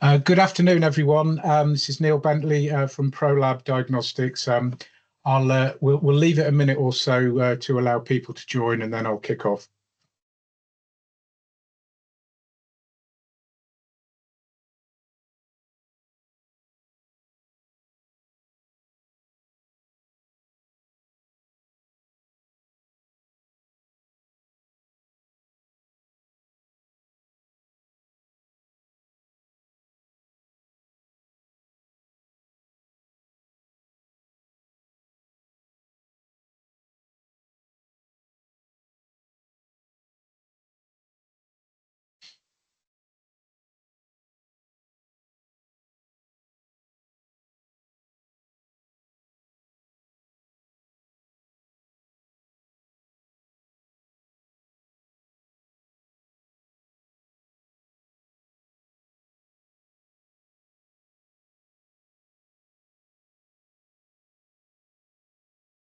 Good afternoon, everyone. This is Neil Bentley from ProLab Diagnostics. We'll leave it a minute or so to allow people to join, and then I'll kick off.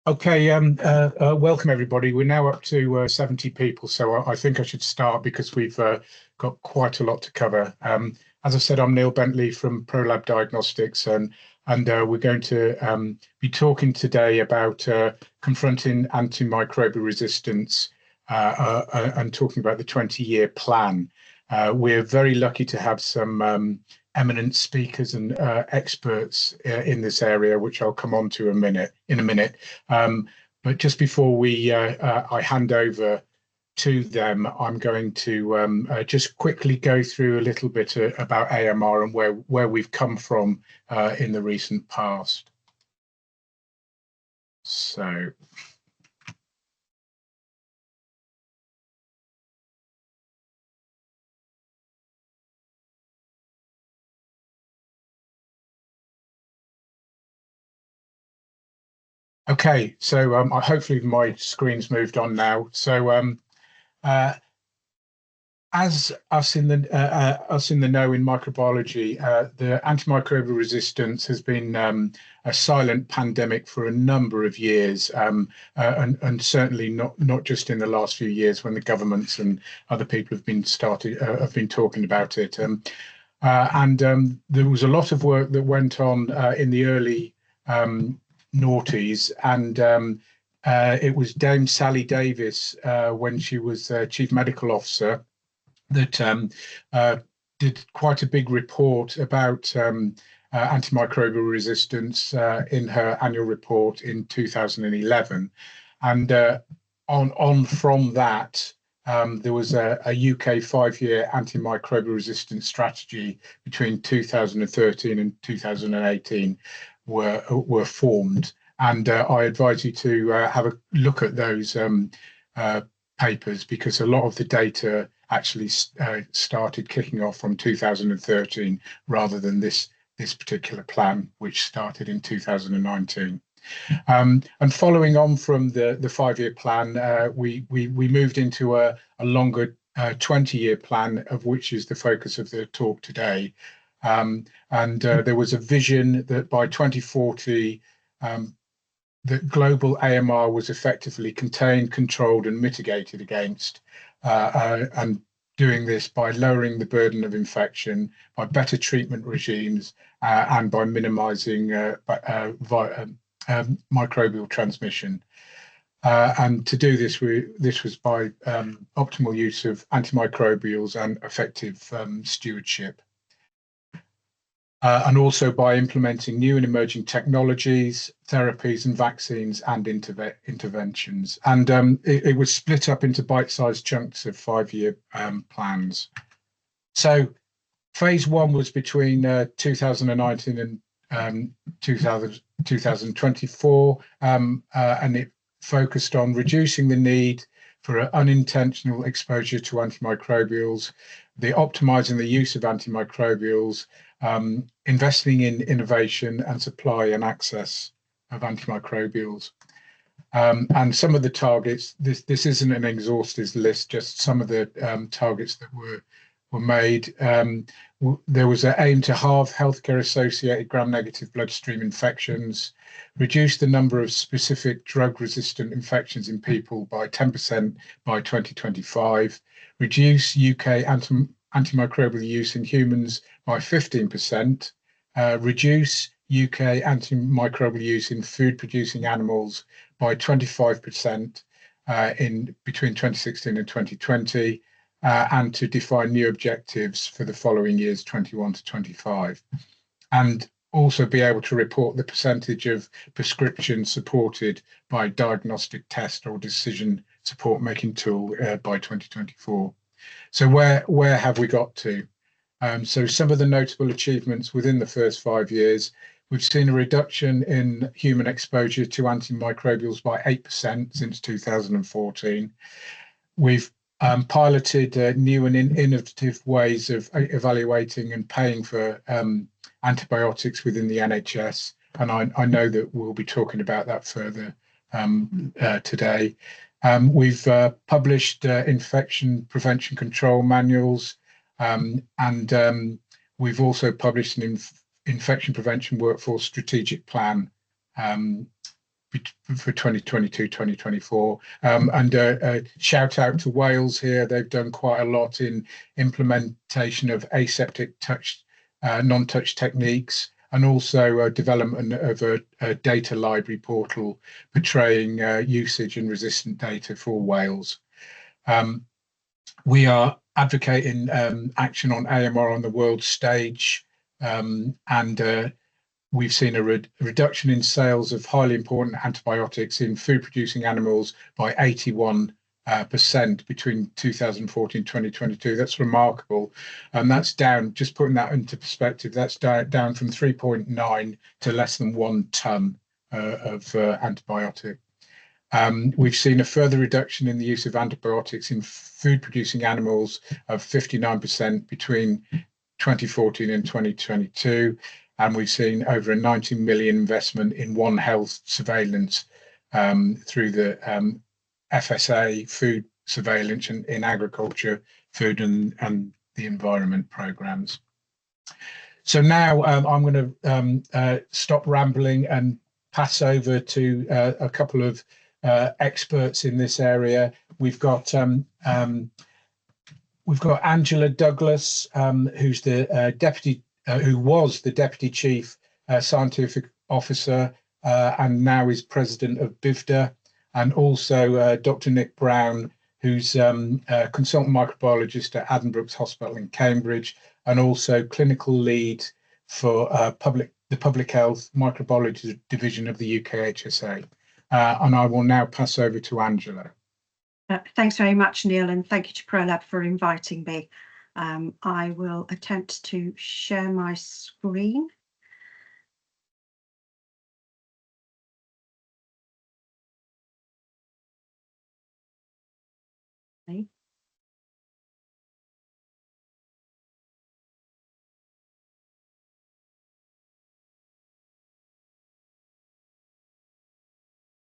Okay, welcome everybody. We're now up to 70 people, so I think I should start because we've got quite a lot to cover. As I said, I'm Neil Bentley from ProLab Diagnostics, and we're going to be talking today about confronting antimicrobial resistance and talking about the 20-year plan. We're very lucky to have some eminent speakers and experts in this area, which I'll come on to in a minute. But just before I hand over to them, I'm going to just quickly go through a little bit about AMR and where we've come from in the recent past. So. Okay, so hopefully my screen's moved on now. So uh, as us in the know in microbiology, the antimicrobial resistance has been a silent pandemic for a number of years, and certainly not just in the last few years when the governments and other people have been talking about it. And there was a lot of work that went on in the early noughties, and it was Dame Sally Davis, when she was Chief Medical Officer, that did quite a big report about antimicrobial resistance in her annual report in 2011. And on from that, there was a UK 5-year antimicrobial resistance strategy between 2013 and 2018 were formed. And I advise you to have a look at those papers, because a lot of the data actually started kicking off from 2013 rather than this particular plan, which started in 2019. And following on from the 5-year plan, we moved into a longer 20-year plan, of which is the focus of the talk today. And there was a vision that by 2040, that global AMR was effectively contained, controlled, and mitigated against, and doing this by lowering the burden of infection, by better treatment regimes, and by minimizing microbial transmission. And to do this, this was by optimal use of antimicrobials and effective stewardship. And also by implementing new and emerging technologies, therapies, and vaccines and interventions. And it was split up into bite-sized chunks of 5-year plans. So phase one was between 2019 and 2024, and it focused on reducing the need for unintentional exposure to antimicrobials, optimizing the use of antimicrobials, investing in innovation and supply and access of antimicrobials. And some of the targets, this isn't an exhaustive list, just some of the targets that were made. There was an aim to halve healthcare-associated gram-negative bloodstream infections, reduce the number of specific drug-resistant infections in people by 10% by 2025, reduce UK antimicrobial use in humans by 15%, reduce UK antimicrobial use in food-producing animals by 25% in between 2016 and 2020, and to define new objectives for the following years, 21 to 25, and also be able to report the percentage of prescriptions supported by diagnostic test or decision support making tool by 2024. So where have we got to? So some of the notable achievements within the first 5 years, we've seen a reduction in human exposure to antimicrobials by 8% since 2014. We've piloted new and innovative ways of evaluating and paying for antibiotics within the NHS, and I know that we'll be talking about that further today. We've published infection prevention control manuals, and we've also published an infection prevention workforce strategic plan for 2022-2024. And a shout out to Wales here. They've done quite a lot in implementation of aseptic non-touch techniques, and also development of a data library portal portraying usage and resistant data for Wales. We are advocating action on AMR on the world stage, and we've seen a reduction in sales of highly important antibiotics in food-producing animals by 81% between 2014 and 2022. That's remarkable. And that's down, just putting that into perspective, that's down from 3.9 to less than 1 ton of antibiotic. We've seen a further reduction in the use of antibiotics in food-producing animals of 59% between 2014 and 2022. And we've seen over a 90 million investment in One Health surveillance through the FSA food surveillance in agriculture, food and the environment programs. So now I'm going to stop rambling and pass over to a couple of experts in this area. We've got Angela Douglas, who's the who was the Deputy Chief Scientific Officer and now is President of BIVDA, and also Dr. Nick Brown, who's a consultant microbiologist at Addenbrooke's Hospital in Cambridge, and also clinical lead for the Public Health Microbiology Division of the UKHSA. And I will now pass over to Angela. Thanks very much, Neil, and thank you to ProLab for inviting me. I will attempt to share my screen. Okay.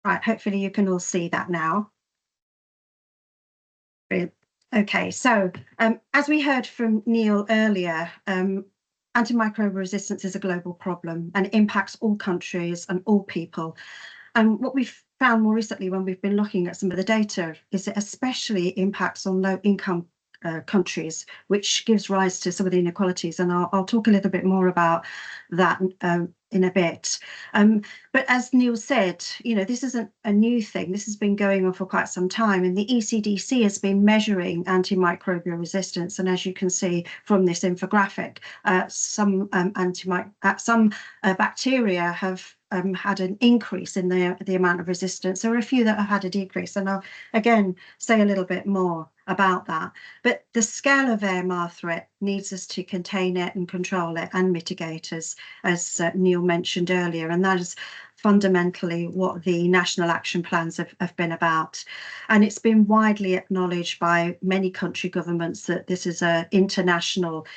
Right, hopefully you can all see that now. Brilliant. Okay, so as we heard from Neil earlier, antimicrobial resistance is a global problem and it impacts all countries and all people. And what we've found more recently when we've been looking at some of the data is it especially impacts on low-income countries, which gives rise to some of the inequalities. And I'll talk a little bit more about that in a bit. But as Neil said, this isn't a new thing. This has been going on for quite some time. And the ECDC has been measuring antimicrobial resistance. And as you can see from this infographic, some bacteria have had an increase in the amount of resistance. There are a few that have had a decrease. And I'll again say a little bit more about that. But the scale of AMR threat needs us to contain it and control it and mitigate, as Neil mentioned earlier. And that is fundamentally what the national action plans have been about. And it's been widely acknowledged by many country governments that this is an international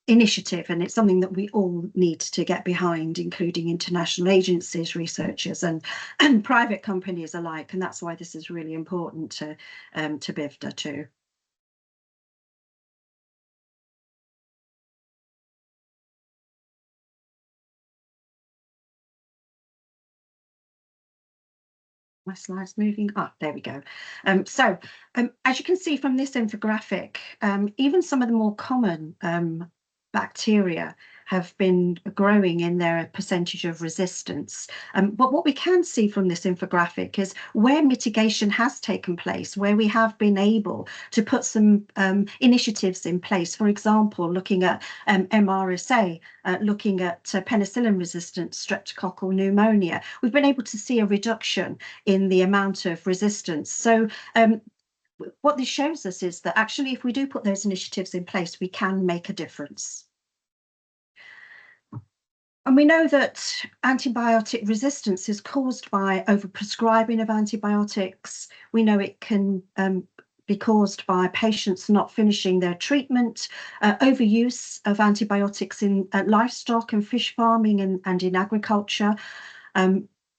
initiative, and it's something that we all need to get behind, including international agencies, researchers, and private companies alike. And that's why this is really important to BIVDA too. My slides moving up. There we go. As you can see from this infographic, even some of the more common bacteria have been growing in their percentage of resistance. But what we can see from this infographic is where mitigation has taken place, where we have been able to put some initiatives in place. For example, looking at MRSA, looking at penicillin-resistant streptococcal pneumonia, we've been able to see a reduction in the amount of resistance. So what this shows us is that actually, if we do put those initiatives in place, we can make a difference. And we know that antibiotic resistance is caused by overprescribing of antibiotics. We know it can be caused by patients not finishing their treatment, overuse of antibiotics in livestock and fish farming and in agriculture.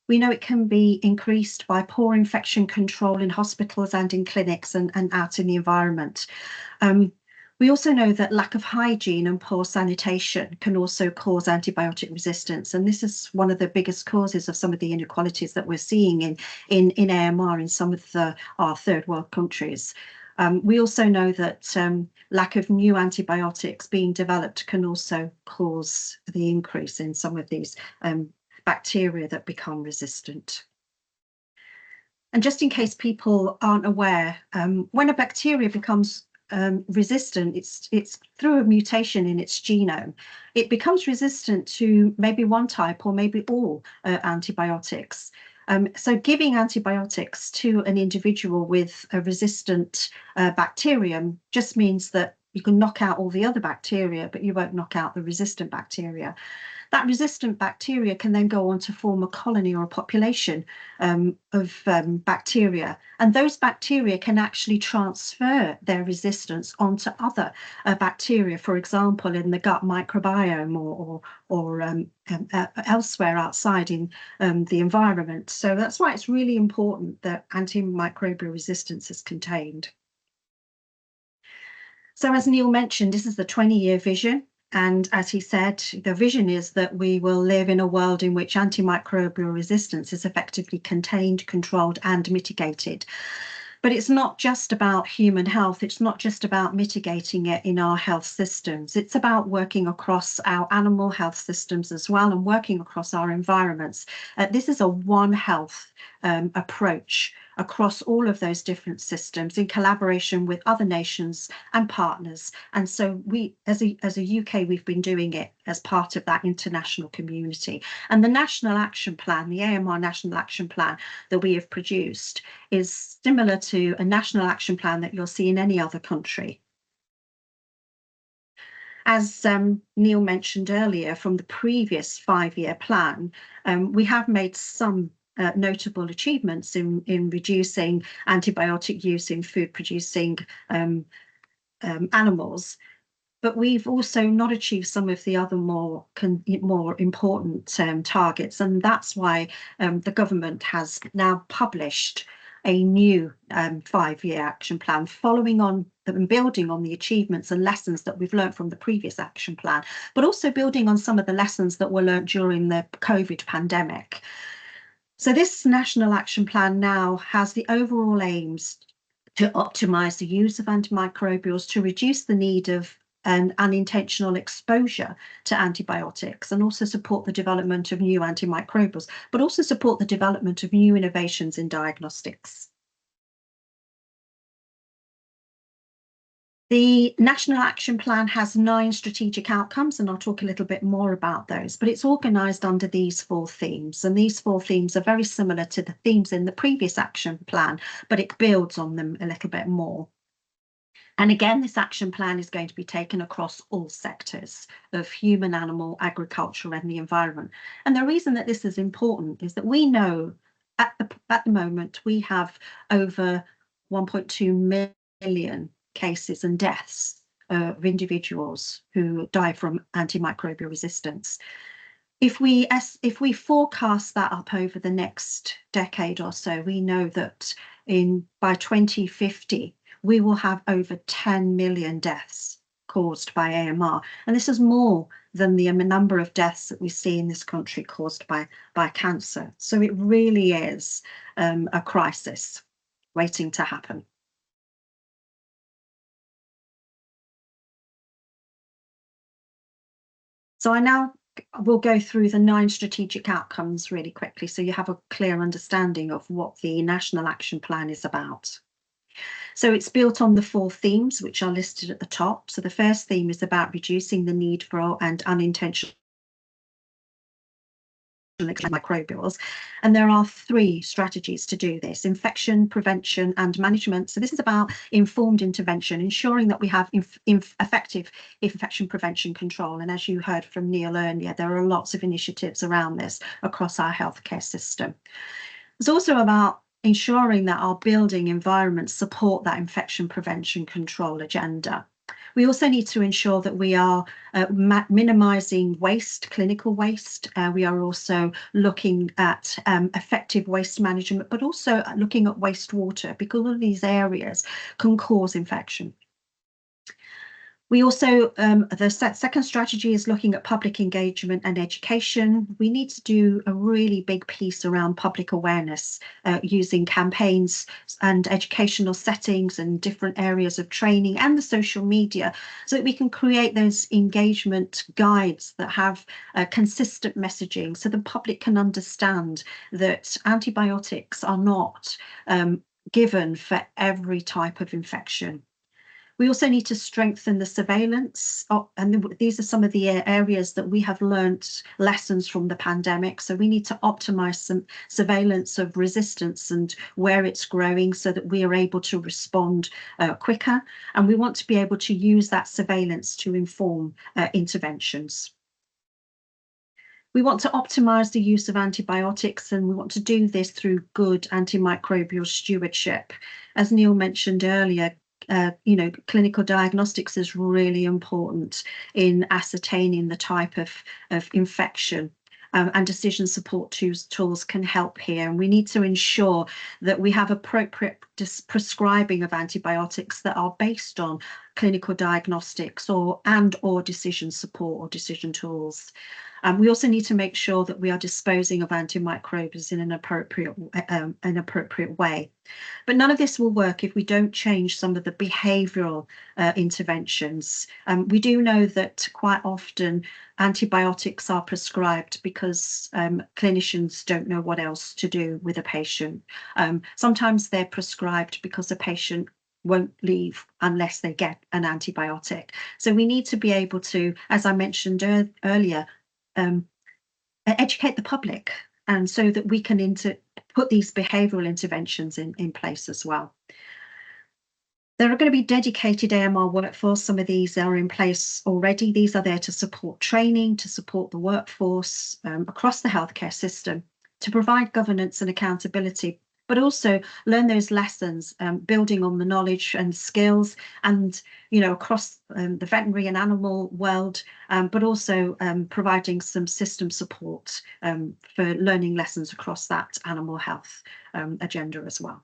We know it can be increased by poor infection control in hospitals and in clinics and out in the environment. We also know that lack of hygiene and poor sanitation can also cause antibiotic resistance. And this is one of the biggest causes of some of the inequalities that we're seeing in AMR in some of our third world countries. We also know that lack of new antibiotics being developed can also cause the increase in some of these bacteria that become resistant. And just in case people aren't aware, when a bacteria becomes resistant, it's through a mutation in its genome. It becomes resistant to maybe one type or maybe all antibiotics. So giving antibiotics to an individual with a resistant bacterium just means that you can knock out all the other bacteria, but you won't knock out the resistant bacteria. That resistant bacteria can then go on to form a colony or a population of bacteria. And those bacteria can actually transfer their resistance onto other bacteria, for example, in the gut microbiome or elsewhere outside in the environment. So that's why it's really important that antimicrobial resistance is contained. So as Neil mentioned, this is the 20-year vision. And as he said, the vision is that we will live in a world in which antimicrobial resistance is effectively contained, controlled, and mitigated. But it's not just about human health. It's not just about mitigating it in our health systems. It's about working across our animal health systems as well and working across our environments. This is a One Health approach across all of those different systems in collaboration with other nations and partners. And so we, as a UK, we've been doing it as part of that international community. And the National Action Plan, the AMR National Action Plan that we have produced is similar to a national action plan that you'll see in any other country. As Neil mentioned earlier, from the previous 5-year plan, we have made some notable achievements in reducing antibiotic use in food producing animals, but we've also not achieved some of the other more important targets, and that's why the government has now published a new 5-year action plan following on and building on the achievements and lessons that we've learned from the previous action plan, but also building on some of the lessons that were learned during the COVID pandemic. So this National Action Plan now has the overall aims to optimise the use of antimicrobials, to reduce the need of unintentional exposure to antibiotics, and also support the development of new antimicrobials, but also support the development of new innovations in diagnostics. The National Action Plan has 9 strategic outcomes, and I'll talk a little bit more about those, but it's organised under these 4 themes. And these 4 themes are very similar to the themes in the previous action plan, but it builds on them a little bit more. And again, this action plan is going to be taken across all sectors of human, animal, agriculture, and the environment. And the reason that this is important is that we know at the moment we have over 1.2 million cases and deaths of individuals who die from antimicrobial resistance. If we forecast that up over the next decade or so, we know that by 2050, we will have over 10 million deaths caused by AMR. And this is more than the number of deaths that we see in this country caused by cancer. So it really is a crisis waiting to happen. So I now will go through the 9 strategic outcomes really quickly so you have a clear understanding of what the National Action Plan is about. So it's built on the 4 themes which are listed at the top. So the first theme is about reducing the need for and unintentional antimicrobials, and there are 3 strategies to do this: infection prevention and management. So this is about informed intervention, ensuring that we have effective infection prevention control. And as you heard from Neil earlier, there are lots of initiatives around this across our healthcare system. It's also about ensuring that our building environments support that infection prevention control agenda. We also need to ensure that we are minimising waste, clinical waste. We are also looking at effective waste management, but also looking at wastewater, because all of these areas can cause infection. We also, the second strategy is looking at public engagement and education. We need to do a really big piece around public awareness using campaigns and educational settings and different areas of training and the social media, so that we can create those engagement guides that have consistent messaging, so the public can understand that antibiotics are not given for every type of infection. We also need to strengthen the surveillance, and these are some of the areas that we have learnt lessons from the pandemic. So we need to optimise some surveillance of resistance and where it's growing, so that we are able to respond quicker. And we want to be able to use that surveillance to inform interventions. We want to optimise the use of antibiotics, and we want to do this through good antimicrobial stewardship. As Neil mentioned earlier, clinical diagnostics is really important in ascertaining the type of infection, and decision support tools can help here. And we need to ensure that we have appropriate prescribing of antibiotics that are based on clinical diagnostics or decision support or decision tools. We also need to make sure that we are disposing of antimicrobials in an appropriate way. But none of this will work if we don't change some of the behavioural interventions. We do know that quite often antibiotics are prescribed because clinicians don't know what else to do with a patient. Sometimes they're prescribed because the patient won't leave unless they get an antibiotic. So we need to be able to, as I mentioned earlier, educate the public, and so that we can put these behavioural interventions in place as well. There are going to be dedicated AMR workforce. Some of these are in place already. These are there to support training, to support the workforce across the healthcare system, to provide governance and accountability, but also learn those lessons, building on the knowledge and skills, and across the veterinary and animal world, but also providing some system support for learning lessons across that animal health agenda as well.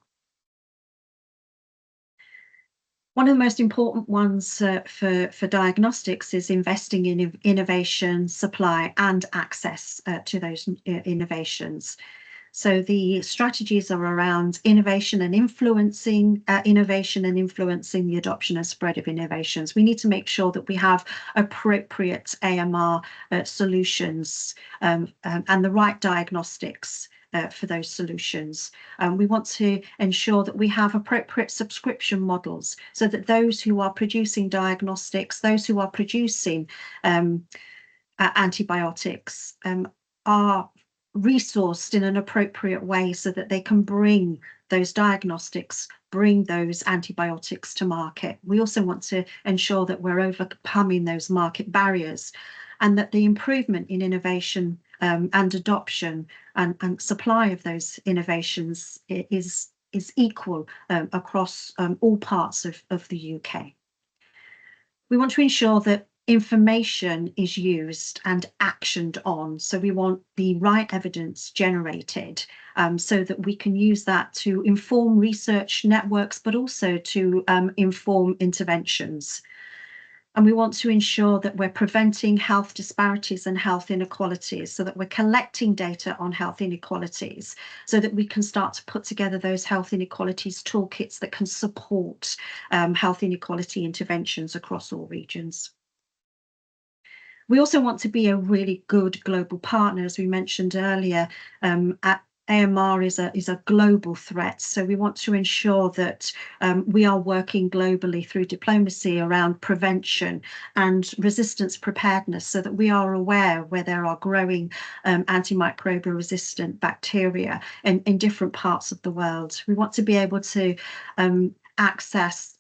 One of the most important ones for diagnostics is investing in innovation, supply, and access to those innovations. So the strategies are around innovation and influencing the adoption and spread of innovations. We need to make sure that we have appropriate AMR solutions and the right diagnostics for those solutions. We want to ensure that we have appropriate subscription models, so that those who are producing diagnostics, those who are producing antibiotics are resourced in an appropriate way, so that they can bring those diagnostics, bring those antibiotics to market. We also want to ensure that we're overcoming those market barriers, and that the improvement in innovation and adoption and supply of those innovations is equal across all parts of the UK. We want to ensure that information is used and actioned on. So we want the right evidence generated so that we can use that to inform research networks, but also to inform interventions. And we want to ensure that we're preventing health disparities and health inequalities, so that we're collecting data on health inequalities, so that we can start to put together those health inequalities toolkits that can support health inequality interventions across all regions. We also want to be a really good global partner, as we mentioned earlier. AMR is a global threat, so we want to ensure that we are working globally through diplomacy around prevention and resistance preparedness, so that we are aware where there are growing antimicrobial resistant bacteria in different parts of the world. We want to be able to access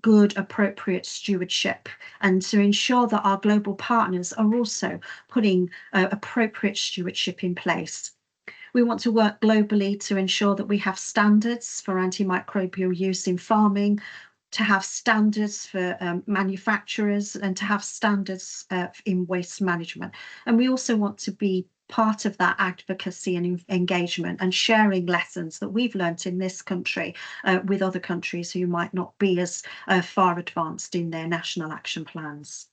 good, appropriate stewardship, and to ensure that our global partners are also putting appropriate stewardship in place. We want to work globally to ensure that we have standards for antimicrobial use in farming, to have standards for manufacturers, and to have standards in waste management. And we also want to be part of that advocacy and engagement and sharing lessons that we've learnt in this country with other countries who might not be as far advanced in their national action plans.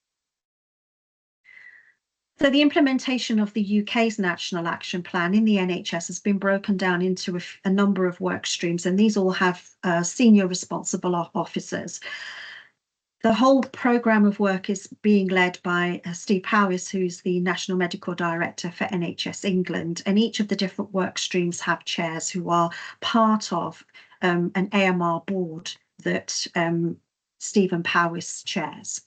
So the implementation of the UK's National Action Plan in the NHS has been broken down into a number of work streams, and these all have senior responsible officers. The whole programme of work is being led by Steve Powis, who's the National Medical Director for NHS England, and each of the different work streams have chairs who are part of an AMR board that Stephen Powis chairs.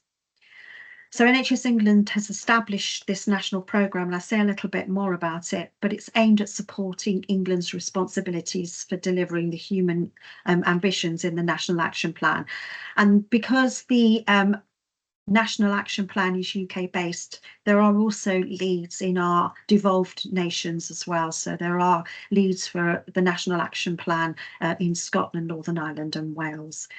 So NHS England has established this national programme, and I'll say a little bit more about it, but it's aimed at supporting England's responsibilities for delivering the human ambitions in the National Action Plan. And because the National Action Plan is UK based, there are also leads in our devolved nations as well. So there are leads for the National Action Plan in Scotland, Northern Ireland and Wales.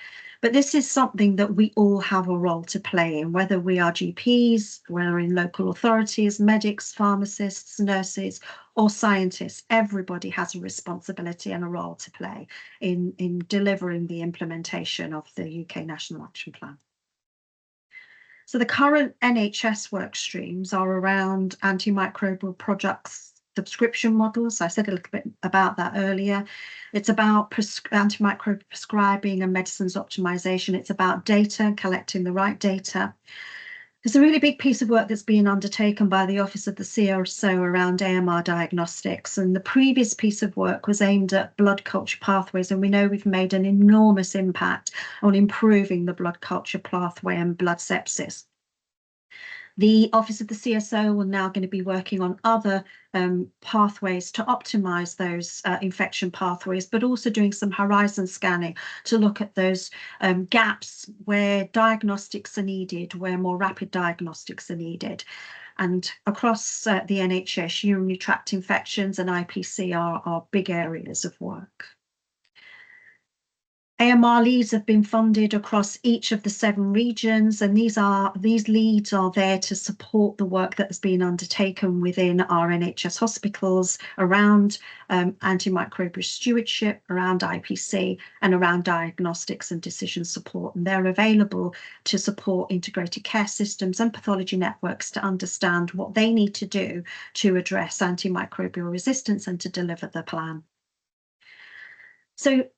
But this is something that we all have a role to play in, whether we are GPs, whether in local authorities, medics, pharmacists, nurses, or scientists. Everybody has a responsibility and a role to play in delivering the implementation of the UK National Action Plan. So the current NHS work streams are around antimicrobial products subscription models. I said a little bit about that earlier. It's about antimicrobial prescribing and medicines optimization. It's about data, collecting the right data. There's a really big piece of work that's being undertaken by the Office of the CSO around AMR diagnostics. And the previous piece of work was aimed at blood culture pathways. And we know we've made an enormous impact on improving the blood culture pathway and blood sepsis. The Office of the CSO will now going to be working on other pathways to optimize those infection pathways, but also doing some horizon scanning to look at those gaps where diagnostics are needed, where more rapid diagnostics are needed. And across the NHS, urinary tract infections and IPC are big areas of work. AMR leads have been funded across each of the 7 regions, and these leads are there to support the work that has been undertaken within our NHS hospitals around antimicrobial stewardship, around IPC, and around diagnostics and decision support. And they're available to support integrated care systems and pathology networks to understand what they need to do to address antimicrobial resistance and to deliver the plan. So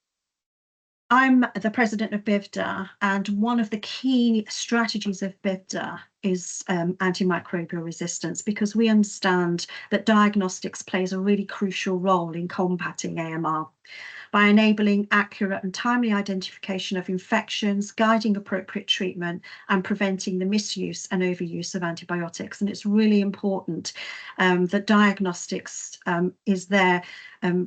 I'm the president of BIVDA, and one of the key strategies of BIVDA is antimicrobial resistance, because we understand that diagnostics plays a really crucial role in combating AMR by enabling accurate and timely identification of infections, guiding appropriate treatment, and preventing the misuse and overuse of antibiotics. And it's really important that diagnostics is there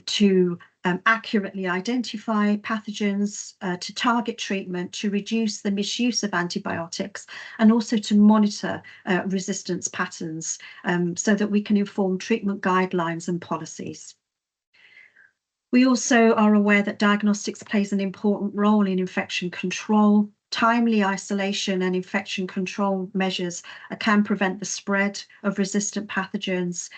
to accurately identify pathogens, to target treatment, to reduce the misuse of antibiotics, and also to monitor resistance patterns so that we can inform treatment guidelines and policies. We also are aware that diagnostics plays an important role in infection control. timely isolation and infection control measures can prevent the spread of resistant pathogens.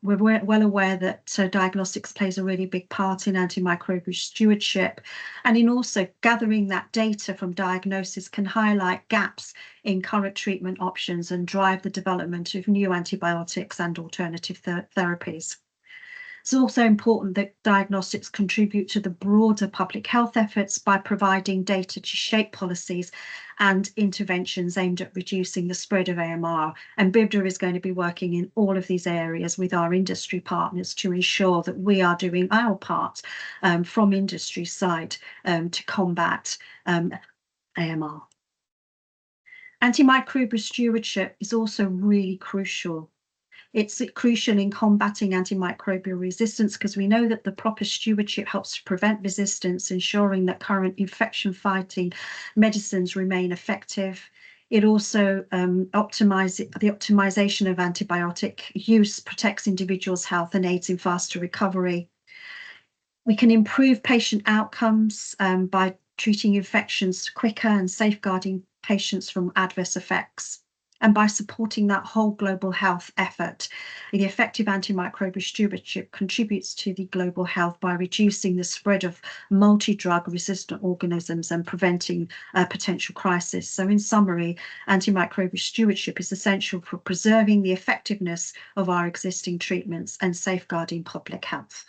We're well aware that diagnostics plays a really big part in antimicrobial stewardship, and in also gathering that data from diagnosis can highlight gaps in current treatment options and drive the development of new antibiotics and alternative therapies. It's also important that diagnostics contribute to the broader public health efforts by providing data to shape policies and interventions aimed at reducing the spread of AMR. And BIBDA is going to be working in all of these areas with our industry partners to ensure that we are doing our part from industry side to combat AMR. Antimicrobial stewardship is also really crucial. It's crucial in combating antimicrobial resistance because we know that the proper stewardship helps to prevent resistance, ensuring that current infection-fighting medicines remain effective. It also optimization of antibiotic use protects individuals' health and aids in faster recovery. We can improve patient outcomes by treating infections quicker and safeguarding patients from adverse effects. And by supporting that whole global health effort, the effective antimicrobial stewardship contributes to the global health by reducing the spread of multi-drug resistant organisms and preventing a potential crisis. So in summary, antimicrobial stewardship is essential for preserving the effectiveness of our existing treatments and safeguarding public health.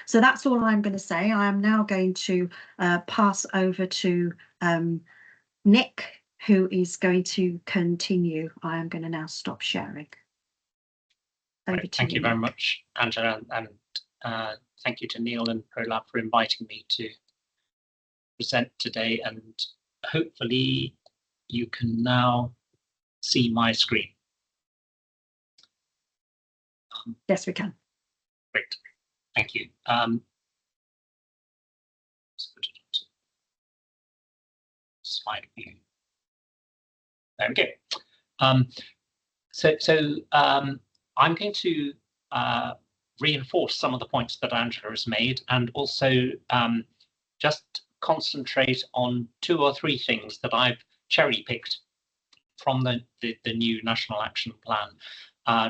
So that's all I'm going to say. I am now going to pass over to Nick, who is going to continue. I am going to now stop sharing. Thank you very much, Angela, and thank you to Neil and ProLab for inviting me to present today. And hopefully you can now see my screen. Yes, we can. Great, thank you. Slide view. There we go. I'm going to reinforce some of the points that Angela has made, and also just concentrate on 2 or 3 things that I've cherry-picked from the new National Action Plan,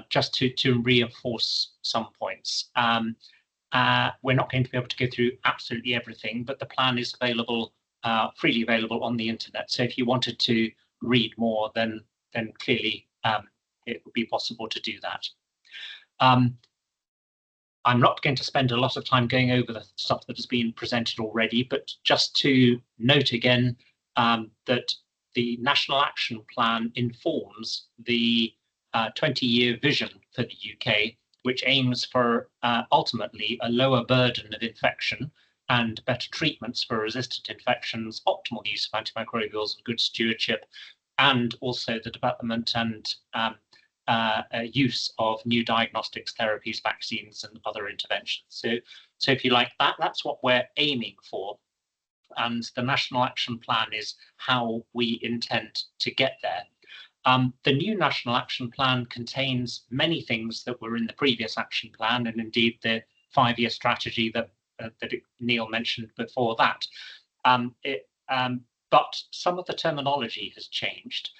just to reinforce some points. We're not going to be able to go through absolutely everything, but the plan is available, freely available on the internet. So if you wanted to read more, then clearly it would be possible to do that. I'm not going to spend a lot of time going over the stuff that has been presented already, but just to note again that the National Action Plan informs the 20-year vision for the UK, which aims for ultimately a lower burden of infection and better treatments for resistant infections, optimal use of antimicrobials and good stewardship, and also the development and use of new diagnostics, therapies, vaccines, and other interventions. So if you like, that's what we're aiming for. And the National Action Plan is how we intend to get there. The new National Action Plan contains many things that were in the previous action plan, and indeed the 5-year strategy that Neil mentioned before that. But some of the terminology has changed.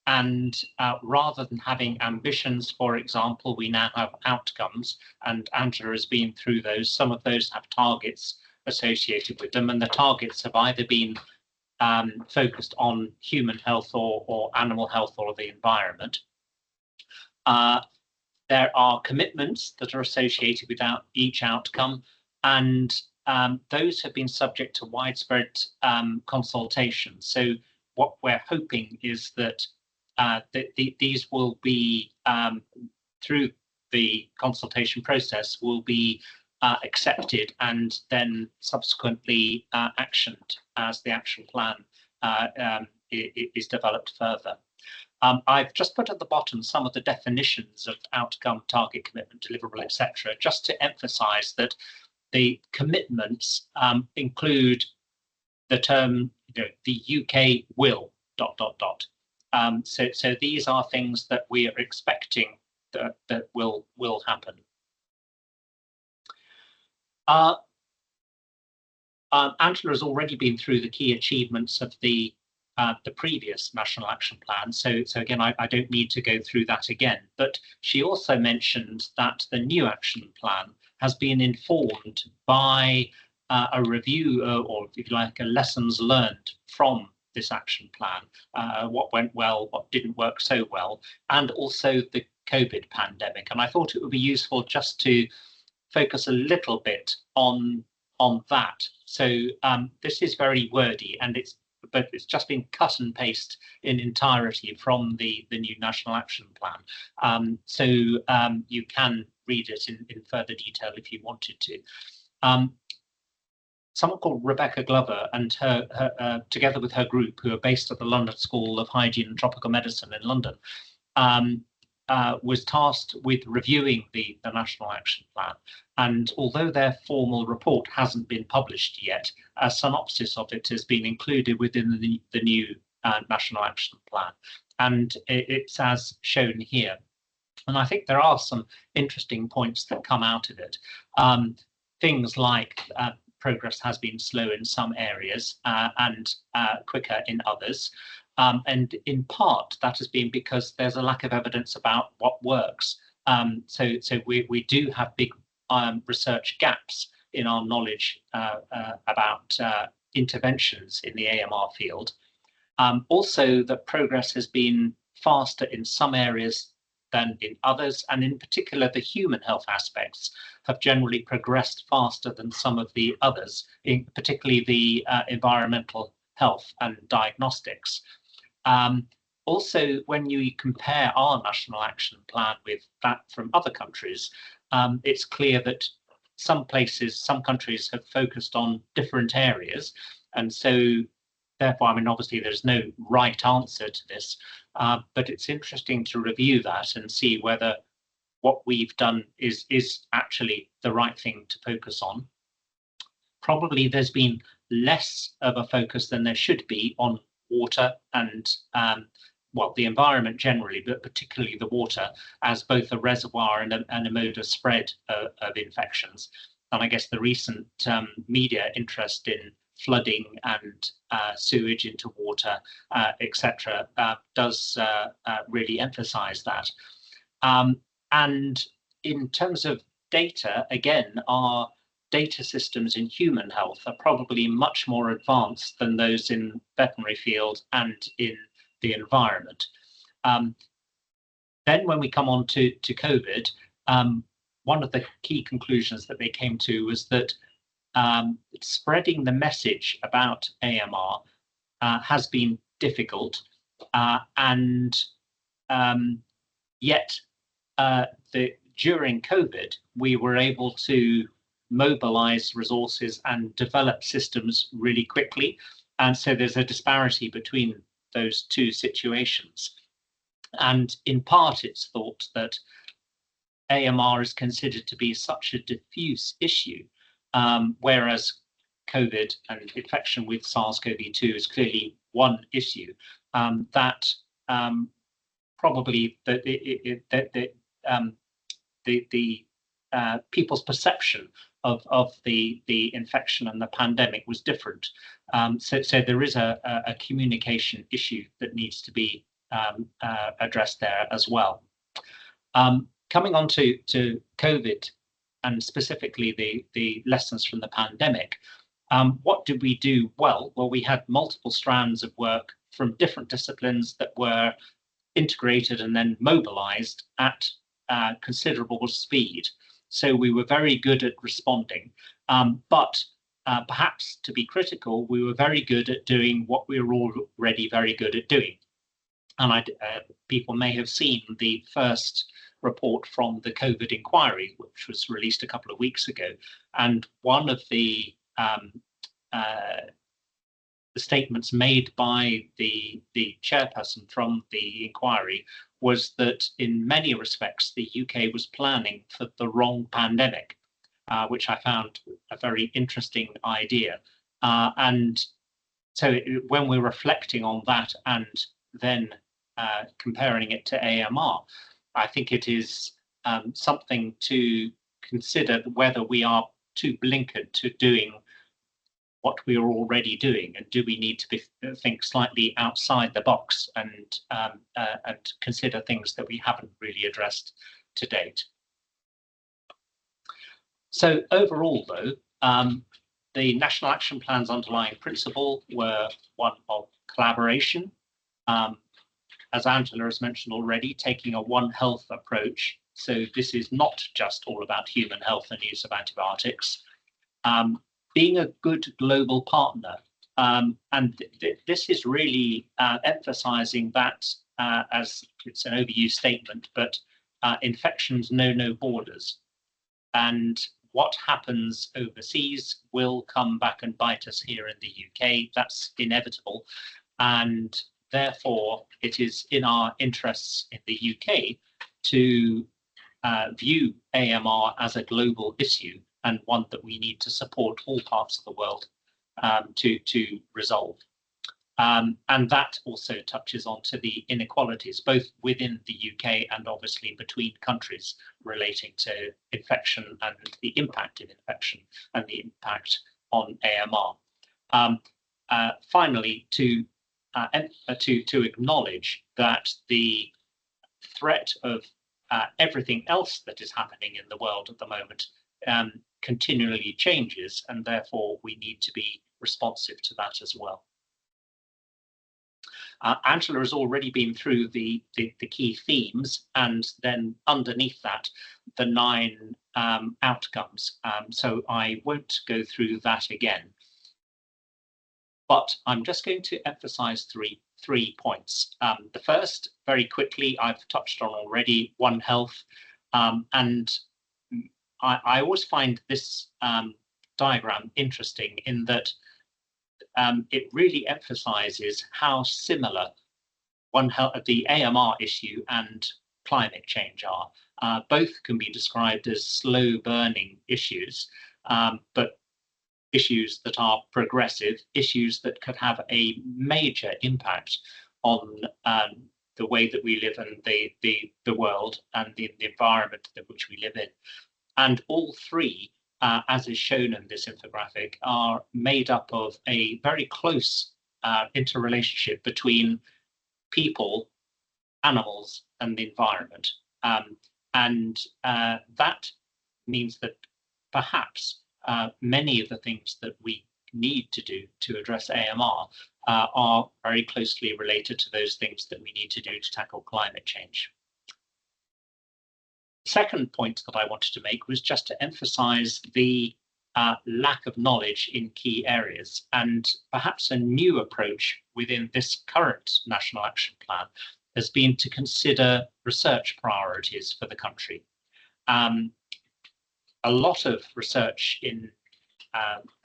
And rather than having ambitions, for example, we now have outcomes, and Angela has been through those. Some of those have targets associated with them, and the targets have either been focused on human health or animal health or the environment. There are commitments that are associated with each outcome, and those have been subject to widespread consultation. So what we're hoping is that these will be, through the consultation process, will be accepted and then subsequently actioned as the action plan is developed further. I've just put at the bottom some of the definitions of outcome, target, commitment, deliverable, etc., just to emphasize that the commitments include the term, the UK will, ... So these are things that we are expecting that will happen. Angela has already been through the key achievements of the the previous National Action Plan. So again, I don't need to go through that again. But she also mentioned that the new action plan has been informed by a review, or if you like, a lessons learned from this action plan, what went well, what didn't work so well, and also the COVID pandemic. And I thought it would be useful just to focus a little bit on that. So this is very wordy, and but it's just been cut and paste in entirety from the new National Action Plan. So you can read it in further detail if you wanted to. Someone called Rebecca Glover and her together with her group, who are based at the London School of Hygiene and Tropical Medicine in London, was tasked with reviewing the National Action Plan. And although their formal report hasn't been published yet, a synopsis of it has been included within the new National Action Plan. And it's as shown here. And I think there are some interesting points that come out of it. Things like progress has been slow in some areas and quicker in others. And in part, that has been because there's a lack of evidence about what works. So we do have big research gaps in our knowledge about interventions in the AMR field. Also, that progress has been faster in some areas than in others, and in particular, the human health aspects have generally progressed faster than some of the others, particularly the environmental health and diagnostics. Also, when you compare our National Action Plan with that from other countries, it's clear that some countries have focused on different areas. And so, therefore, I mean, obviously, there's no right answer to this, but it's interesting to review that and see whether what we've done is actually the right thing to focus on. Probably there's been less of a focus than there should be on water and well, the environment generally, but particularly the water as both a reservoir and a mode of spread of infections. And I guess the recent media interest in flooding and sewage into water, etc., does really emphasize that. And in terms of data, again, our data systems in human health are probably much more advanced than those in veterinary field and in the environment. Then when we come on to COVID, one of the key conclusions that they came to was that spreading the message about AMR has been difficult, and yet during COVID, we were able to mobilize resources and develop systems really quickly. And so there's a disparity between those two situations. And in part, it's thought that AMR is considered to be such a diffuse issue, whereas COVID and infection with SARS-CoV-2 is clearly one issue, that probably the people's perception of the infection and the pandemic was different. So there is a communication issue that needs to be addressed there as well. Coming on to COVID and specifically the lessons from the pandemic, what did we do well? Well, we had multiple strands of work from different disciplines that were integrated and then mobilized at considerable speed. So we were very good at responding, but perhaps to be critical, we were very good at doing what we were already very good at doing. And people may have seen the first report from the COVID inquiry, which was released a couple of weeks ago. And one of the statements made by the chairperson from the inquiry was that in many respects, the UK was planning for the wrong pandemic, which I found a very interesting idea. And so when we're reflecting on that and then comparing it to AMR, I think it is something to consider whether we are too blinkered to doing what we are already doing, and do we need to think slightly outside the box and consider things that we haven't really addressed to date. So overall, though, the National Action Plan's underlying principle were one of collaboration, as Angela has mentioned already, taking a One Health approach. So this is not just all about human health and use of antibiotics. Being a good global partner, and this is really emphasizing that, as it's an overused statement, but infections know no borders. And what happens overseas will come back and bite us here in the UK. That's inevitable. And therefore, it is in our interests in the UK to view AMR as a global issue, and one that we need to support all parts of the world to resolve. And that also touches on to the inequalities, both within the UK and obviously between countries, relating to infection and the impact of infection and the impact on AMR. Finally, to acknowledge that the threat of everything else that is happening in the world at the moment continually changes, and therefore we need to be responsive to that as well. Angela has already been through the key themes, and then underneath that, the 9 outcomes. So I won't go through that again. But I'm just going to emphasize three points. The first, very quickly, I've touched on already, One Health. And I always find this diagram interesting in that it really emphasizes how similar One Health, the AMR issue and climate change are. Both can be described as slow burning issues, but issues that are progressive, issues that could have a major impact on the way that we live in the world and the environment in which we live in. And all three, as is shown in this infographic, are made up of a very close interrelationship between people, animals, and the environment. And that means that perhaps many of the things that we need to do to address AMR are very closely related to those things that we need to do to tackle climate change. Second point that I wanted to make was just to emphasize the lack of knowledge in key areas, and perhaps a new approach within this current National Action Plan has been to consider research priorities for the country. A lot of research in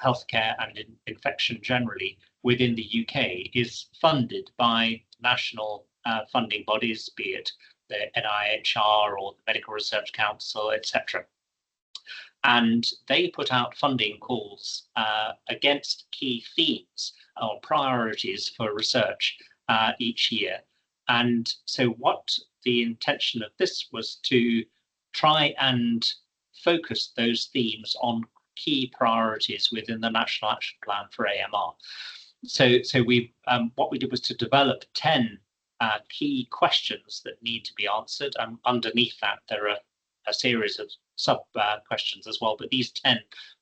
healthcare and in infection generally within the UK is funded by national funding bodies, be it the NIHR or the Medical Research Council, etc. And they put out funding calls against key themes or priorities for research each year. And so what the intention of this was to try and focus those themes on key priorities within the National Action Plan for AMR. So we what we did was to develop 10 key questions that need to be answered, and underneath that there are a series of sub questions as well, but these 10,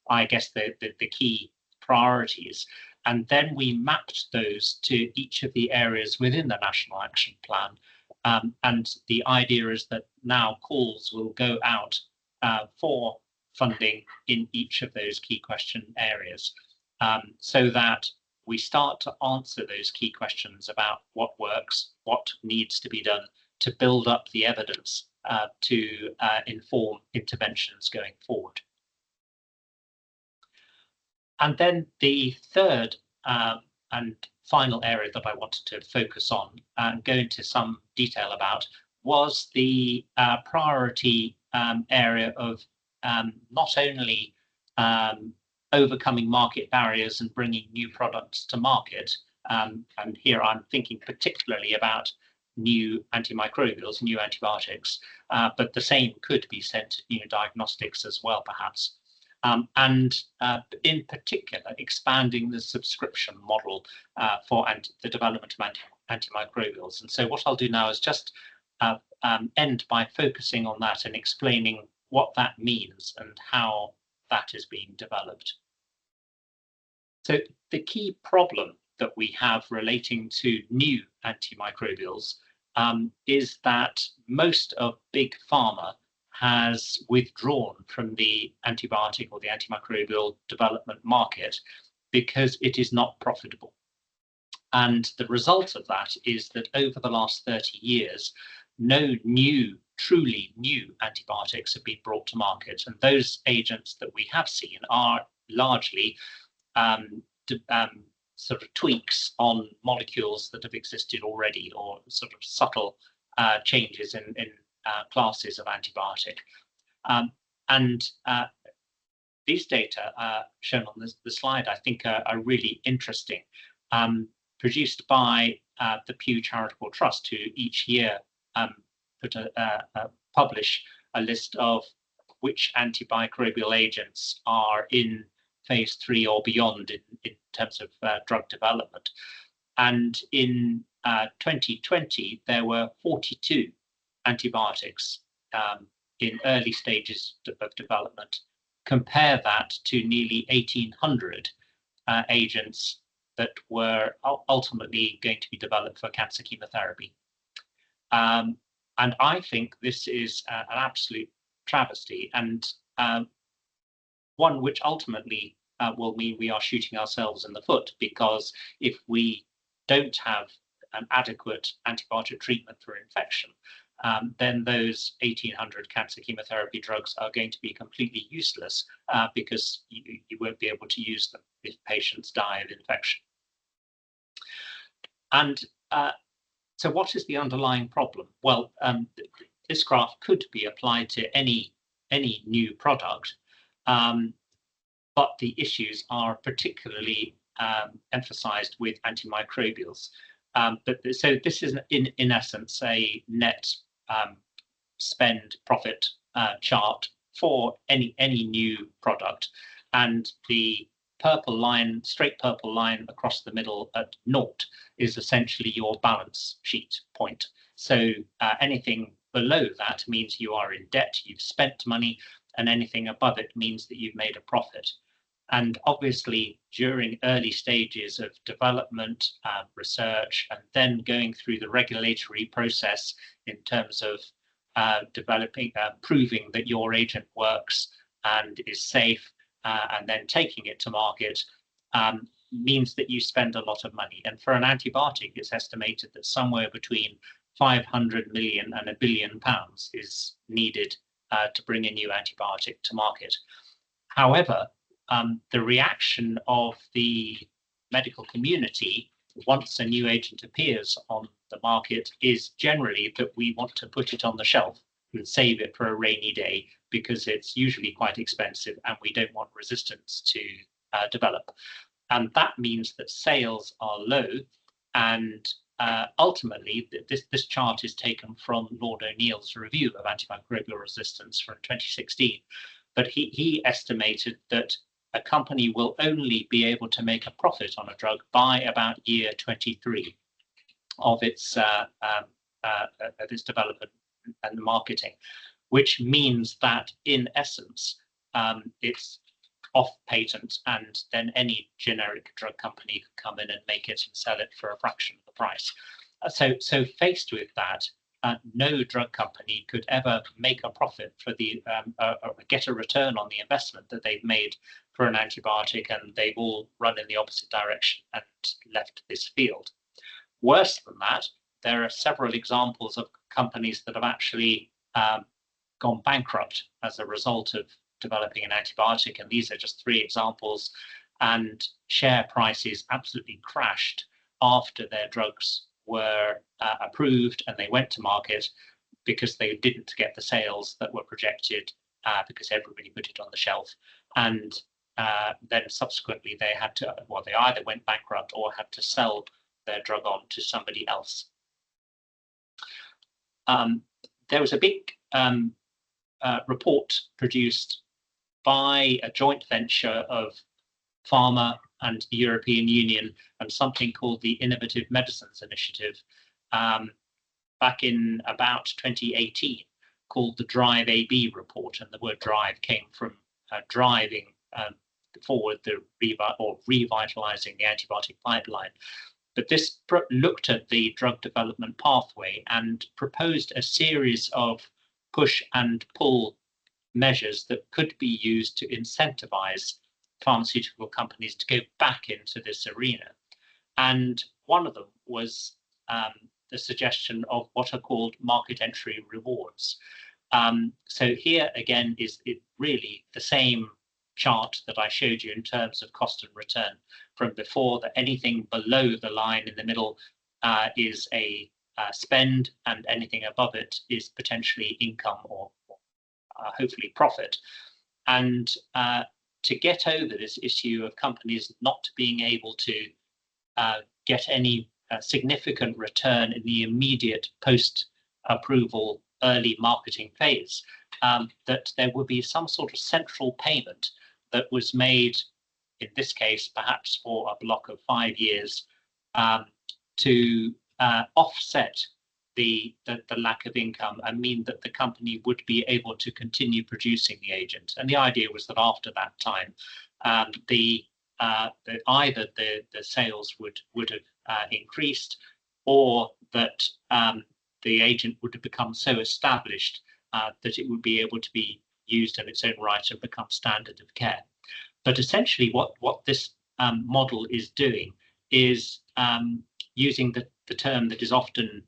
I guess, the key priorities. And then we mapped those to each of the areas within the National Action Plan. And the idea is that now calls will go out for funding in each of those key question areas, so that we start to answer those key questions about what works, what needs to be done to build up the evidence to inform interventions going forward. And then the third and final area that I wanted to focus on and go into some detail about was the priority area of not only overcoming market barriers and bringing new products to market, and here I'm thinking particularly about new antimicrobials, new antibiotics, but the same could be said to new diagnostics as well, perhaps. and in particular expanding the subscription model for the development of antimicrobials. And so what I'll do now is just end by focusing on that and explaining what that means and how that is being developed. So the key problem that we have relating to new antimicrobials is that most of big pharma has withdrawn from the antibiotic or the antimicrobial development market because it is not profitable. And the result of that is that over the last 30 years, no truly new antibiotics have been brought to market. And those agents that we have seen are largely sort of tweaks on molecules that have existed already, or sort of subtle changes in classes of antibiotic. These data shown on the slide, I think, are really interesting, produced by the Pew Charitable Trust, who each year publish a list of which antimicrobial agents are in phase 3 or beyond in terms of drug development. And in 2020, there were 42 antibiotics in early stages of development. Compare that to nearly 1,800 agents that were ultimately going to be developed for cancer chemotherapy. And I think this is an absolute travesty, and one which ultimately will mean we are shooting ourselves in the foot, because if we don't have an adequate antibiotic treatment for infection, then those 1,800 cancer chemotherapy drugs are going to be completely useless because you won't be able to use them if patients die of infection. And so what is the underlying problem? Well, this graph could be applied to any new product, but the issues are particularly emphasized with antimicrobials. So this is in essence a net spend profit chart for any new product, and the purple line, straight purple line across the middle at 0 is essentially your balance sheet point. So anything below that means you are in debt, you've spent money, and anything above it means that you've made a profit. And obviously, during early stages of development, research, and then going through the regulatory process in terms of developing, proving that your agent works and is safe, and then taking it to market, means that you spend a lot of money. And for an antibiotic, it's estimated that somewhere between 500 million and £1 billion is needed to bring a new antibiotic to market. However, the reaction of the medical community once a new agent appears on the market is generally that we want to put it on the shelf and save it for a rainy day, because it's usually quite expensive and we don't want resistance to develop. And that means that sales are low. And ultimately, this chart is taken from Lord O'Neill's review of antimicrobial resistance from 2016. But he estimated that a company will only be able to make a profit on a drug by about year 23 of its development and marketing, which means that in essence it's off patent, and then any generic drug company can come in and make it and sell it for a fraction of the price. So faced with that, no drug company could ever make a profit for the get a return on the investment that they've made for an antibiotic, and they've all run in the opposite direction and left this field. Worse than that, there are several examples of companies that have actually gone bankrupt as a result of developing an antibiotic, and these are just 3 examples, and share prices absolutely crashed after their drugs were approved and they went to market, because they didn't get the sales that were projected because everybody put it on the shelf. And then subsequently they had to, well, they either went bankrupt or had to sell their drug on to somebody else. There was a big report produced by a joint venture of pharma and the European Union and something called the Innovative Medicines Initiative back in about 2018, called the Drive AB report. And the word drive came from driving forward the revitalizing the antibiotic pipeline. But this looked at the drug development pathway and proposed a series of push and pull measures that could be used to incentivize pharmaceutical companies to go back into this arena. And one of them was the suggestion of what are called market entry rewards. So here again is it really the same chart that I showed you in terms of cost and return from before, that anything below the line in the middle is a spend, and anything above it is potentially income or hopefully profit. And to get over this issue of companies not being able to get any significant return in the immediate post-approval early marketing phase, that there would be some sort of central payment that was made, in this case, perhaps for a block of 5 years, to offset the lack of income and mean that the company would be able to continue producing the agent. And the idea was that after that time, either the sales would have increased, or that the agent would have become so established that it would be able to be used in its own right and become standard of care. But essentially what this model is doing is using the term that is often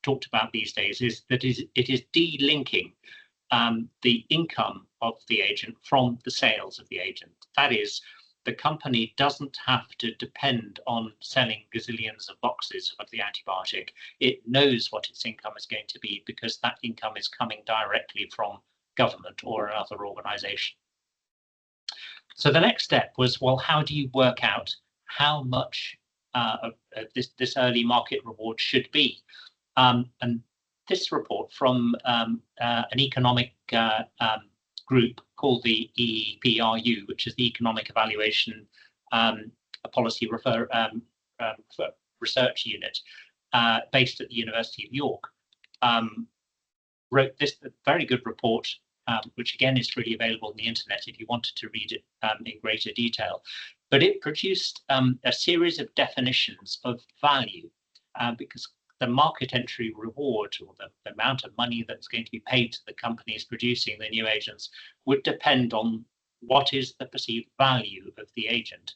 talked about these days, is that it is delinking the income of the agent from the sales of the agent. That is, the company doesn't have to depend on selling gazillions of boxes of the antibiotic. It knows what its income is going to be because that income is coming directly from government or another organization. So the next step was, well, how do you work out how much of this early market reward should be? And this report from an economic group called the EEPRU, which is the Economic Evaluation Policy Research Unit, based at the University of York, wrote this very good report, which again is freely available on the internet if you wanted to read it in greater detail. But it produced a series of definitions of value, because the market entry reward, or the amount of money that's going to be paid to the companies producing the new agents, would depend on what is the perceived value of the agent.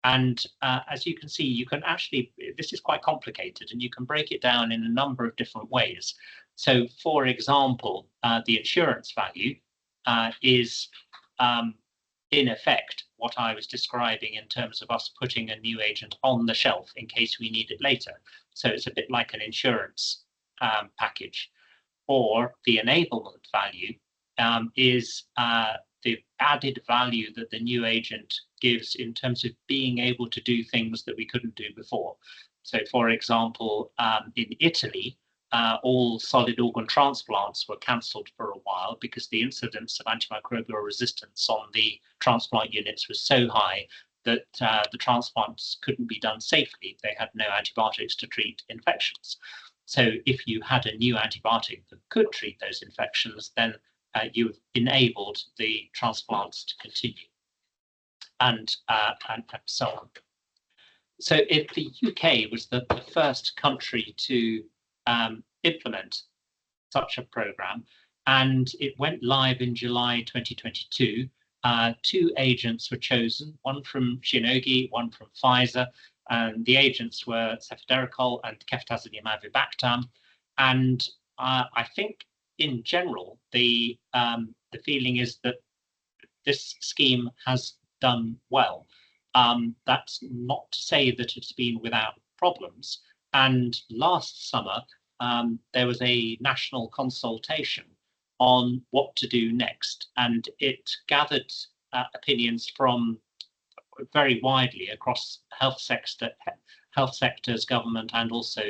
And as you can see, you can actually, this is quite complicated, and you can break it down in a number of different ways. So, for example, the insurance value is in effect what I was describing in terms of us putting a new agent on the shelf in case we need it later. So it's a bit like an insurance package. Or the enablement value is the added value that the new agent gives in terms of being able to do things that we couldn't do before. So, for example, in Italy, all solid organ transplants were cancelled for a while because the incidence of antimicrobial resistance on the transplant units was so high that the transplants couldn't be done safely. They had no antibiotics to treat infections. So if you had a new antibiotic that could treat those infections, then you've enabled the transplants to continue, and so on. So if the UK was the first country to implement such a program, and it went live in July 2022. 2 agents were chosen, one from Shionogi, one from Pfizer, and the agents were cefiderocol and ceftazidime-avibactam. And I think in general, the feeling is that this scheme has done well. That's not to say that it's been without problems. And last summer, there was a national consultation on what to do next, and it gathered opinions from very widely across health sectors, government, and also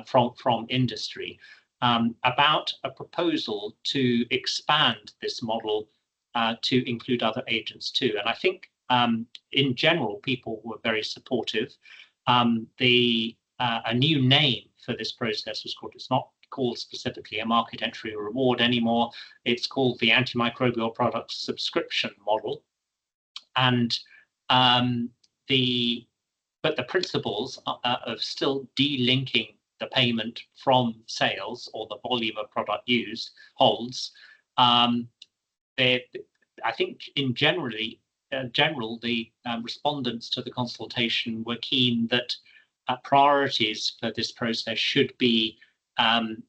from industry about a proposal to expand this model to include other agents too. And I think in general, people were very supportive. A new name for this process was called, it's not called specifically a market entry reward anymore, it's called the antimicrobial product subscription model. And but the principles of still delinking the payment from sales or the volume of product used holds. I think in general, the respondents to the consultation were keen that priorities for this process should be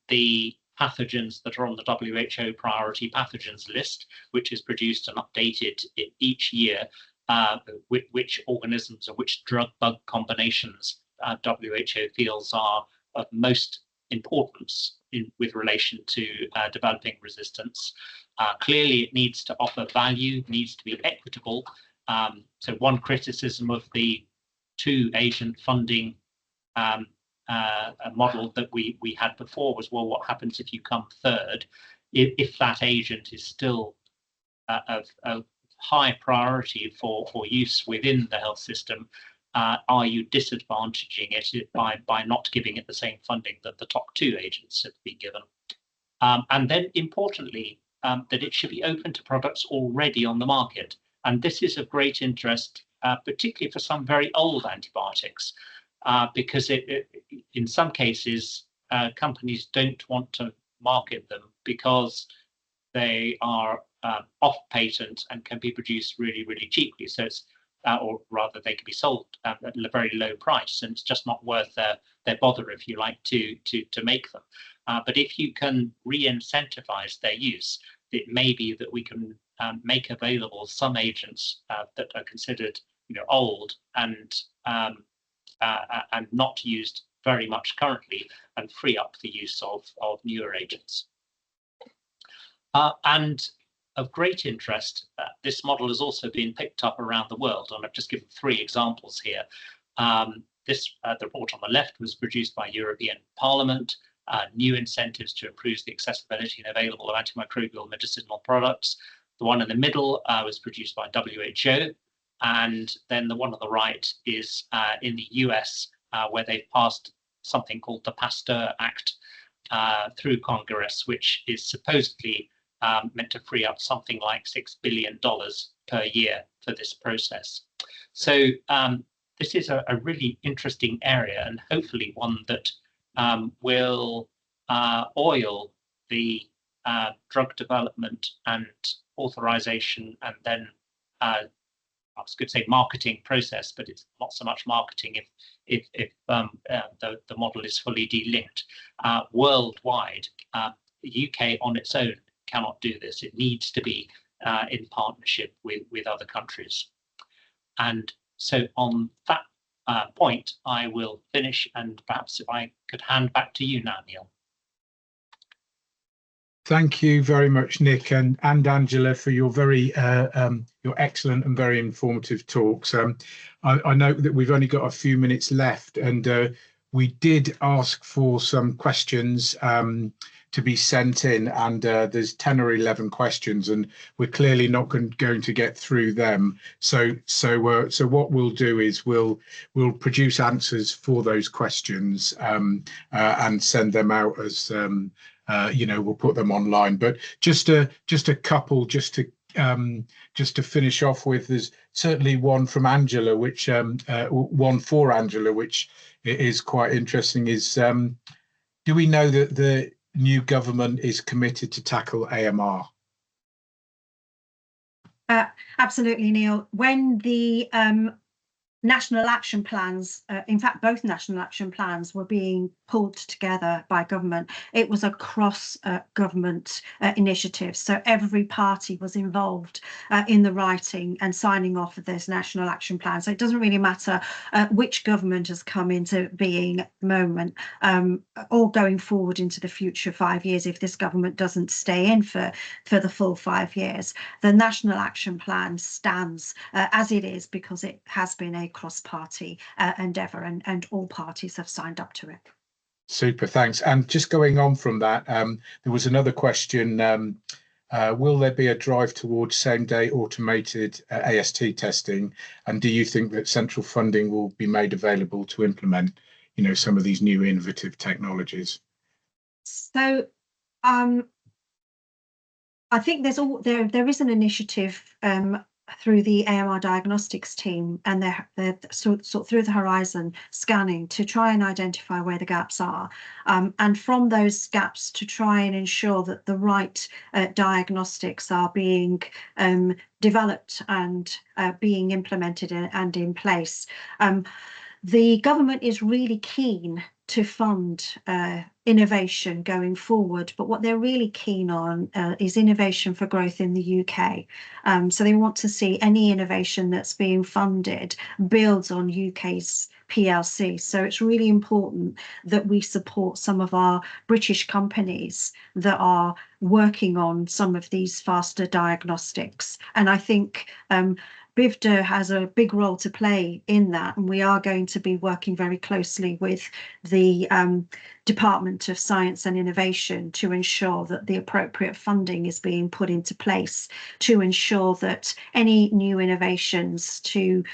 the pathogens that are on the WHO priority pathogens list, which is produced and updated each year, which organisms or which drug-bug combinations WHO feels are of most importance with relation to developing resistance. Clearly, it needs to offer value, needs to be equitable. So one criticism of the 2-agent funding model that we had before was, well, what happens if you come third? If that agent is still of high priority for use within the health system, are you disadvantaging it by not giving it the same funding that the top 2 agents have been given? And then importantly, that it should be open to products already on the market. And this is of great interest, particularly for some very old antibiotics, because in some cases, companies don't want to market them because they are off patent and can be produced really, really cheaply. So it's, or rather they can be sold at a very low price, and it's just not worth their bother, if you like, to make them. But if you can re-incentivize their use, it may be that we can make available some agents that are considered, old and not used very much currently, and free up the use of newer agents. And of great interest, this model has also been picked up around the world, and I've just given 3 examples here. The report on the left was produced by European Parliament, new incentives to improve the accessibility and available of antimicrobial medicinal products. The one in the middle was produced by WHO, and then the one on the right is in the US, where they've passed something called the Pasteur Act through Congress, which is supposedly meant to free up something like $6 billion per year for this process. So this is a really interesting area, and hopefully one that will oil the drug development and authorization, and then I was going to say marketing process, but it's not so much marketing if the model is fully delinked worldwide. The UK on its own cannot do this. It needs to be in partnership with other countries. And so on that point, I will finish, and perhaps if I could hand back to you now, Neil. Thank you very much, Nick and Angela, for your very your excellent and very informative talks. I know that we've only got a few minutes left, and we did ask for some questions to be sent in, and there's 10 or 11 questions, and we're clearly not going to get through them. So what we'll do is we'll produce answers for those questions and send them out as we'll put them online. But just a couple, just to finish off with, there's certainly one from Angela, which one for Angela, which is quite interesting. Is do we know that the new government is committed to tackle AMR? Absolutely, Neil. When the national action plans, in fact, both national action plans were being pulled together by government, it was a cross-government initiative. So every party was involved in the writing and signing off of this national action plan. So it doesn't really matter which government has come into being at the moment, or going forward into the future 5 years, if this government doesn't stay in for the full 5 years. The national action plan stands as it is, because it has been a cross-party endeavour, and all parties have signed up to it. Super, thanks. And just going on from that, there was another question Will there be a drive towards same-day automated AST testing? And do you think that central funding will be made available to implement, some of these new innovative technologies? So I think there is an initiative through the AMR diagnostics team, and they're sort through the horizon scanning to try and identify where the gaps are, and from those gaps to try and ensure that the right diagnostics are being developed and being implemented and in place. The government is really keen to fund innovation going forward, but what they're really keen on is innovation for growth in the UK. So they want to see any innovation that's being funded builds on UK's PLC. So it's really important that we support some of our British companies that are working on some of these faster diagnostics. And I think BIVDA has a big role to play in that, and we are going to be working very closely with the Department of Science and Innovation to ensure that the appropriate funding is being put into place to ensure that any new innovations to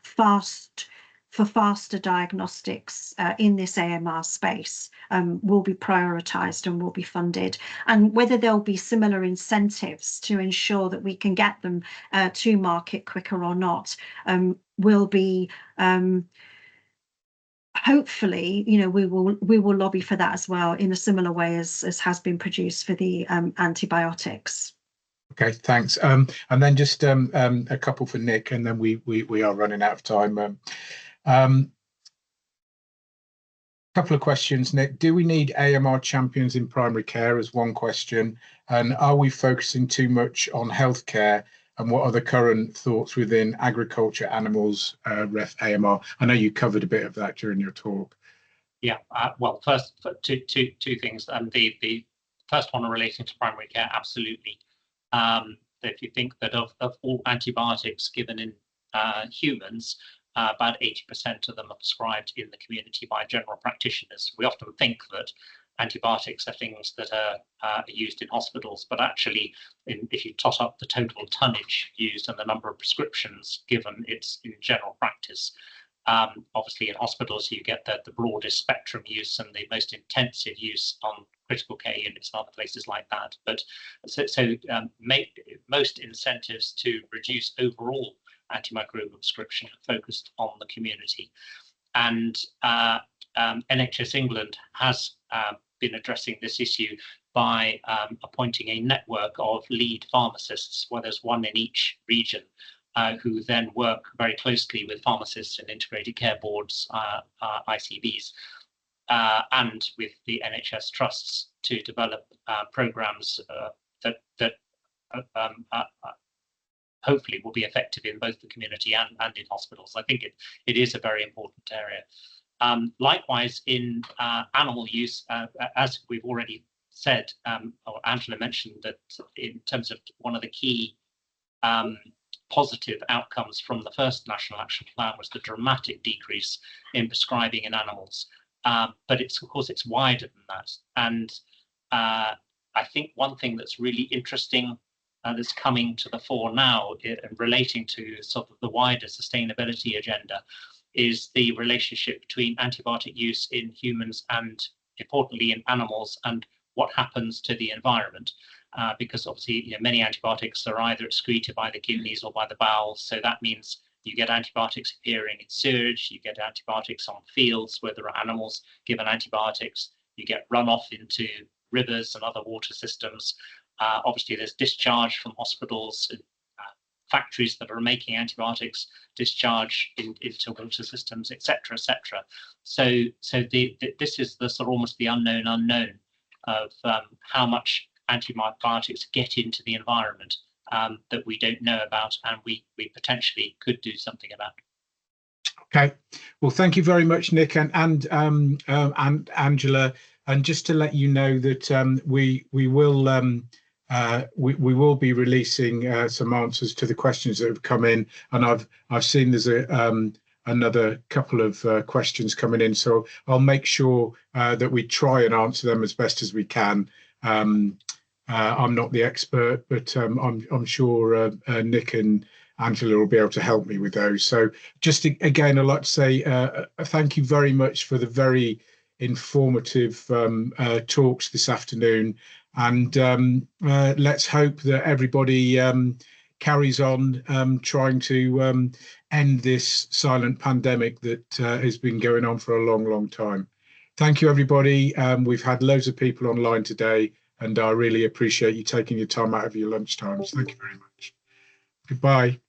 faster diagnostics in this AMR space will be prioritised and will be funded, and whether there'll be similar incentives to ensure that we can get them to market quicker or not will be hopefully, we will lobby for that as well in a similar way as has been produced for the antibiotics. Okay, thanks. And then just a couple for Nick, and then we are running out of time. Couple of questions, Nick. Do we need AMR champions in primary care, as one question? And are we focusing too much on healthcare? And what are the current thoughts within agriculture, animals, ref AMR? I know you covered a bit of that during your talk. Yeah, well, first, two things. The first one relating to primary care, absolutely. If you think that of all antibiotics given in humans, about 80% of them are prescribed in the community by general practitioners. We often think that antibiotics are things that are used in hospitals, but actually, if you tot up the total tonnage used and the number of prescriptions given, it's in general practice. Obviously, in hospitals, you get the broadest spectrum use and the most intensive use on critical care units and other places like that. But make most incentives to reduce overall antimicrobial prescription focused on the community. And NHS England has been addressing this issue by appointing a network of lead pharmacists, where there's one in each region, who then work very closely with pharmacists and integrated care boards, ICBs, and with the NHS trusts to develop programs that hopefully will be effective in both the community and in hospitals. I think it is a very important area. Likewise, in animal use, as we've already said, or Angela mentioned, that in terms of one of the key positive outcomes from the first National Action Plan was the dramatic decrease in prescribing in animals. But of course, it's wider than that. And I think one thing that's really interesting that's coming to the fore now, relating to sort of the wider sustainability agenda, is the relationship between antibiotic use in humans and, importantly, in animals, and what happens to the environment. Because obviously, many antibiotics are either excreted by the kidneys or by the bowels. So that means you get antibiotics appearing in sewage, you get antibiotics on fields where there are animals given antibiotics, you get runoff into rivers and other water systems. Obviously, there's discharge from hospitals, factories that are making antibiotics, discharge into water systems, etc., etc. So this is the sort of almost the unknown of how much antibiotics get into the environment that we don't know about, and we potentially could do something about. Okay, well, thank you very much, Nick and Angela. And just to let you know that we will be releasing some answers to the questions that have come in, and I've seen there's another couple of questions coming in, so I'll make sure that we try and answer them as best as we can I'm not the expert, but I'm sure Nick and Angela will be able to help me with those. So just again, I'd like to say thank you very much for the very informative talks this afternoon. And let's hope that everybody carries on trying to end this silent pandemic that has been going on for a long, long time. Thank you, everybody. We've had loads of people online today, and I really appreciate you taking your time out of your lunch times. Thank you very much. Goodbye.